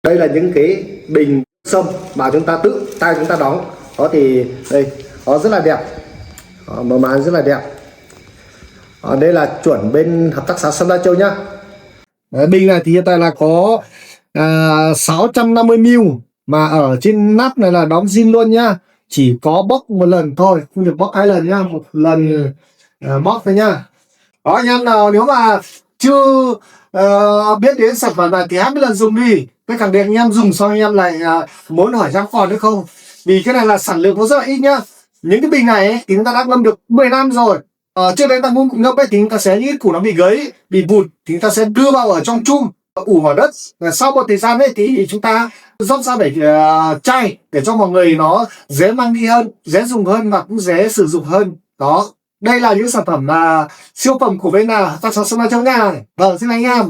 Đây là những cái bình sâm mà chúng ta tự tay chúng ta đóng. Đó thì đây, nó rất là đẹp. Đó, màu mã rất là đẹp. Đó, đây là chuẩn bên hợp tác xã Sâm Lai Châu nhá. Đấy, bình này thì hiện tại là có 650 ml, mà ở trên nắp này là đóng zin luôn nhá. Chỉ có bóc một lần thôi, không được bóc hai lần nhá, một lần bóc thôi nhá. Đó, anh em nào nếu mà chưa biết đến sản phẩm này thì 20 lần dùng đi. Tôi khẳng định anh em dùng xong anh em lại muốn hỏi rằng còn nữa không. Vì cái này là sản lượng nó rất là ít nhá. Những cái bình này ấy, thì chúng ta đã ngâm được 10 năm rồi. Trước đây ta ngâm ấy thì chúng ta sẽ những củ nó bị gấy, bị vụt thì chúng ta sẽ đưa vào ở trong chum, ủ vào đất. Sau một thời gian ấy thì chúng ta rót ra để chai để cho mọi người nó dễ mang đi hơn, dễ dùng hơn và cũng dễ sử dụng hơn. Đó, đây là những sản phẩm siêu phẩm của bên Hợp tác xã Sâm Lai Châu nha. Vâng, xin anh em.